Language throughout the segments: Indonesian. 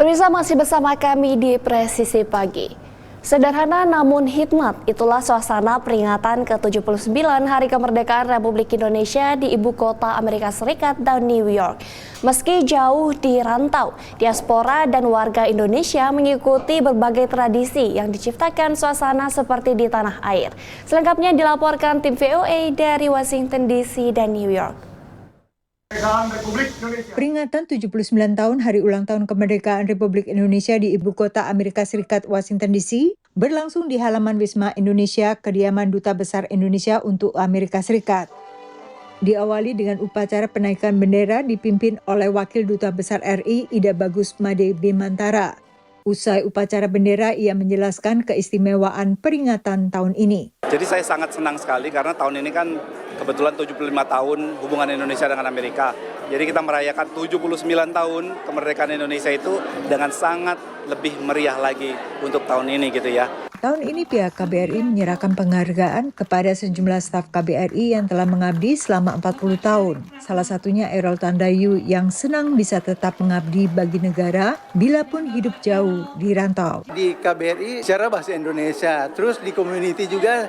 Pemirsa, masih bersama kami di Presisi Pagi. Sederhana namun hikmat, itulah suasana peringatan ke-79 Hari Kemerdekaan Republik Indonesia di ibu kota Amerika Serikat dan New York. Meski jauh di rantau, diaspora dan warga Indonesia mengikuti berbagai tradisi yang diciptakan suasana seperti di tanah air. Selengkapnya dilaporkan tim VOA dari Washington DC dan New York. Peringatan 79 tahun Hari Ulang Tahun Kemerdekaan Republik Indonesia di ibu kota Amerika Serikat Washington DC berlangsung di halaman Wisma Indonesia, kediaman Duta Besar Indonesia untuk Amerika Serikat. Diawali dengan upacara penaikan bendera dipimpin oleh Wakil Duta Besar RI Ida Bagus Made Bimantara. Usai upacara bendera, ia menjelaskan keistimewaan peringatan tahun ini. Jadi saya sangat senang sekali karena tahun ini kan kebetulan 75 tahun hubungan Indonesia dengan Amerika. Jadi kita merayakan 79 tahun kemerdekaan Indonesia itu dengan sangat lebih meriah lagi untuk tahun ini gitu ya. Tahun ini pihak KBRI menyerahkan penghargaan kepada sejumlah staf KBRI yang telah mengabdi selama 40 tahun. Salah satunya Errol Tandayu yang senang bisa tetap mengabdi bagi negara bila pun hidup jauh di rantau. Di KBRI secara bahasa Indonesia, terus di community juga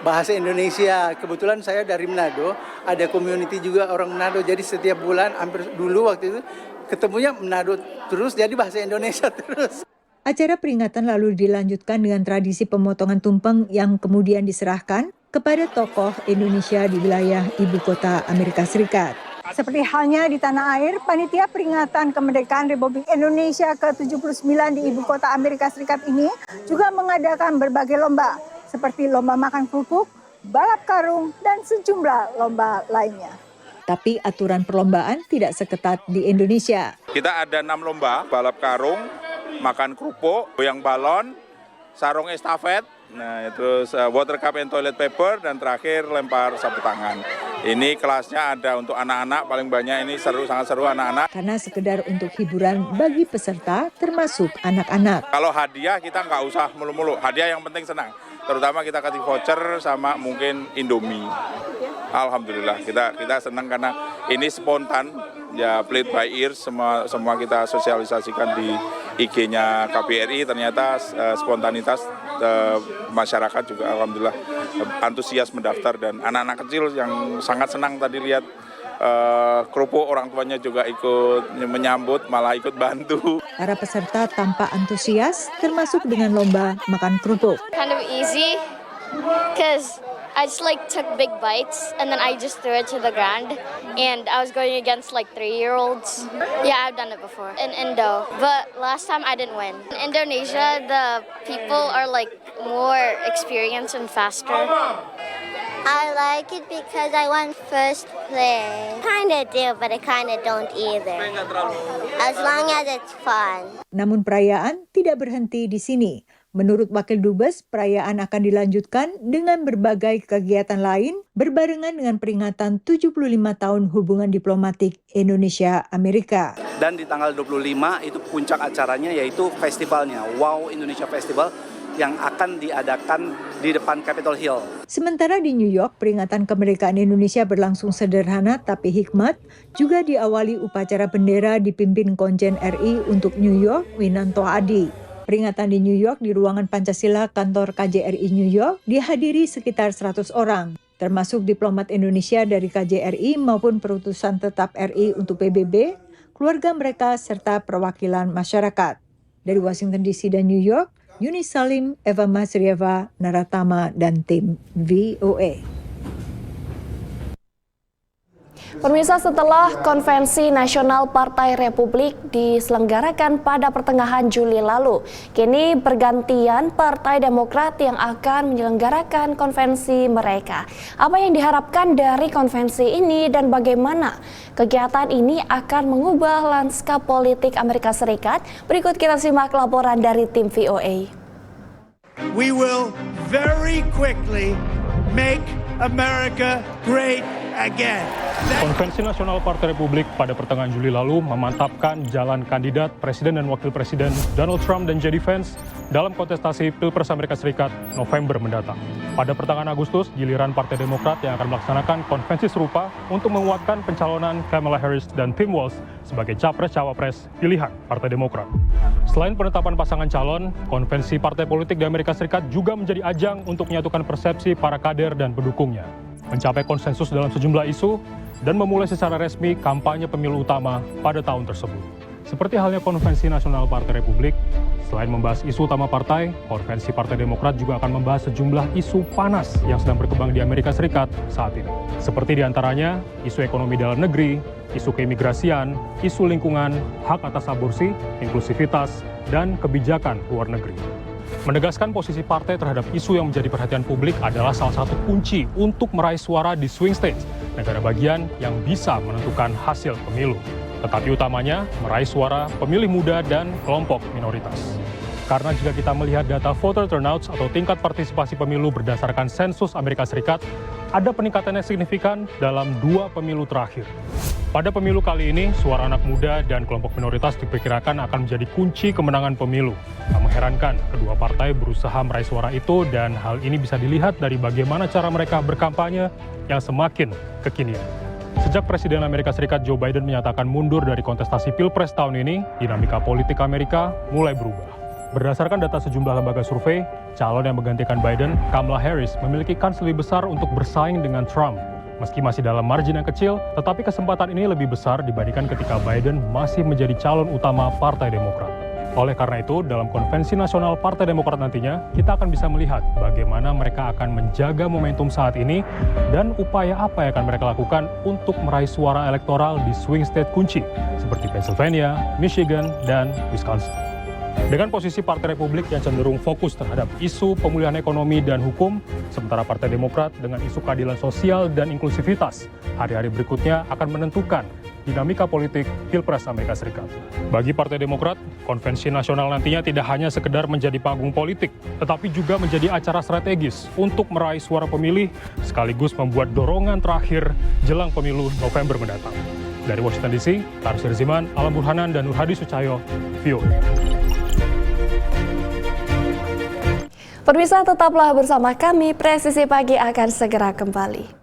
bahasa Indonesia. Kebetulan saya dari Manado, ada community juga orang Manado. Jadi setiap bulan, hampir dulu waktu itu ketemunya Manado terus, jadi bahasa Indonesia terus. Acara peringatan lalu dilanjutkan dengan tradisi pemotongan tumpeng yang kemudian diserahkan kepada tokoh Indonesia di wilayah ibu kota Amerika Serikat. Seperti halnya di tanah air, panitia peringatan kemerdekaan Republik Indonesia ke-79 di ibu kota Amerika Serikat ini juga mengadakan berbagai lomba, seperti lomba makan kerupuk, balap karung, dan sejumlah lomba lainnya. Tapi aturan perlombaan tidak seketat di Indonesia. Kita ada 6 lomba, balap karung, makan kerupuk, goyang balon, sarung estafet, terus water cup and toilet paper, dan terakhir lempar sapu tangan. Ini kelasnya ada untuk anak-anak, paling banyak ini sangat seru anak-anak. Karena sekedar untuk hiburan bagi peserta, termasuk anak-anak. Kalau hadiah kita nggak usah mulu-mulu, hadiah yang penting senang. Terutama kita kasih voucher sama mungkin Indomie. Alhamdulillah kita senang karena ini spontan, ya played by ear, semua kita sosialisasikan di IG-nya KBRI, ternyata spontanitas masyarakat juga alhamdulillah antusias mendaftar, dan anak-anak kecil yang sangat senang tadi lihat kerupuk, orang tuanya juga ikut menyambut, malah ikut bantu. Para peserta tampak antusias, termasuk dengan lomba makan kerupuk. Kind of easy, because I just took big bites and then I just threw it to the ground, and I was going against 3-year-olds. Yeah, I've done it before in Indo, but last time I didn't win. In Indonesia, the people are more experienced and faster. I like it because I won first place. Kinda do, but I kinda don't either. As long as it's fun. Namun perayaan tidak berhenti di sini. Menurut Wakil Dubes, perayaan akan dilanjutkan dengan berbagai kegiatan lain berbarengan dengan peringatan 75 tahun hubungan diplomatik Indonesia-Amerika. Dan di tanggal 25 itu puncak acaranya yaitu festivalnya, Wow Indonesia Festival, yang akan diadakan di depan Capitol Hill. Sementara di New York, peringatan kemerdekaan Indonesia berlangsung sederhana tapi hikmat, juga diawali upacara bendera dipimpin Konjen RI untuk New York, Winanto Adi. Peringatan di New York di ruangan Pancasila kantor KJRI New York dihadiri sekitar 100 orang, termasuk diplomat Indonesia dari KJRI maupun perutusan tetap RI untuk PBB, keluarga mereka, serta perwakilan masyarakat. Dari Washington DC dan New York, Yuni Salim, Eva Masrieva, Naratama, dan tim VOA. Pemirsa, setelah Konvensi Nasional Partai Republik diselenggarakan pada pertengahan Juli lalu, kini bergantian Partai Demokrat yang akan menyelenggarakan konvensi mereka. Apa yang diharapkan dari konvensi ini dan bagaimana kegiatan ini akan mengubah lanskap politik Amerika Serikat? Berikut kita simak laporan dari tim VOA. We will very quickly make America great again. Konvensi Nasional Partai Republik pada pertengahan Juli lalu memantapkan jalan kandidat Presiden dan Wakil Presiden Donald Trump dan J.D. Vance dalam kontestasi Pilpres Amerika Serikat November mendatang. Pada pertengahan Agustus, giliran Partai Demokrat yang akan melaksanakan konvensi serupa untuk menguatkan pencalonan Kamala Harris dan Tim Walz sebagai capres-cawapres pilihan Partai Demokrat. Selain penetapan pasangan calon, konvensi partai politik di Amerika Serikat juga menjadi ajang untuk menyatukan persepsi para kader dan pendukungnya, mencapai konsensus dalam sejumlah isu, dan memulai secara resmi kampanye pemilu utama pada tahun tersebut. Seperti halnya Konvensi Nasional Partai Republik, selain membahas isu utama partai, Konvensi Partai Demokrat juga akan membahas sejumlah isu panas yang sedang berkembang di Amerika Serikat saat ini. Seperti diantaranya isu ekonomi dalam negeri, isu keimigrasian, isu lingkungan, hak atas aborsi, inklusivitas, dan kebijakan luar negeri. Menegaskan posisi partai terhadap isu yang menjadi perhatian publik adalah salah satu kunci untuk meraih suara di swing states, negara bagian yang bisa menentukan hasil pemilu. Tetapi utamanya meraih suara pemilih muda dan kelompok minoritas. Karena jika kita melihat data voter turnouts atau tingkat partisipasi pemilu berdasarkan sensus Amerika Serikat, ada peningkatan yang signifikan dalam 2 pemilu terakhir. Pada pemilu kali ini, suara anak muda dan kelompok minoritas diperkirakan akan menjadi kunci kemenangan pemilu. Tak mengherankan, kedua partai berusaha meraih suara itu dan hal ini bisa dilihat dari bagaimana cara mereka berkampanye yang semakin kekinian. Sejak Presiden Amerika Serikat Joe Biden menyatakan mundur dari kontestasi Pilpres tahun ini, dinamika politik Amerika mulai berubah. Berdasarkan data sejumlah lembaga survei, calon yang menggantikan Biden, Kamala Harris, memiliki kans lebih besar untuk bersaing dengan Trump. Meski masih dalam margin yang kecil, tetapi kesempatan ini lebih besar dibandingkan ketika Biden masih menjadi calon utama Partai Demokrat. Oleh karena itu, dalam Konvensi Nasional Partai Demokrat nantinya, kita akan bisa melihat bagaimana mereka akan menjaga momentum saat ini dan upaya apa yang akan mereka lakukan untuk meraih suara elektoral di swing state kunci, seperti Pennsylvania, Michigan, dan Wisconsin. Dengan posisi Partai Republik yang cenderung fokus terhadap isu pemulihan ekonomi dan hukum, sementara Partai Demokrat dengan isu keadilan sosial dan inklusivitas, hari-hari berikutnya akan menentukan dinamika politik Pilpres Amerika Serikat. Bagi Partai Demokrat, Konvensi Nasional nantinya tidak hanya sekedar menjadi panggung politik, tetapi juga menjadi acara strategis untuk meraih suara pemilih, sekaligus membuat dorongan terakhir jelang pemilu November mendatang. Dari Washington DC, Tarsir Ziman, Alam Burhanan, dan Nur Hadi Sucahyo, VOA. Pemirsa, tetaplah bersama kami, Presisi Pagi akan segera kembali.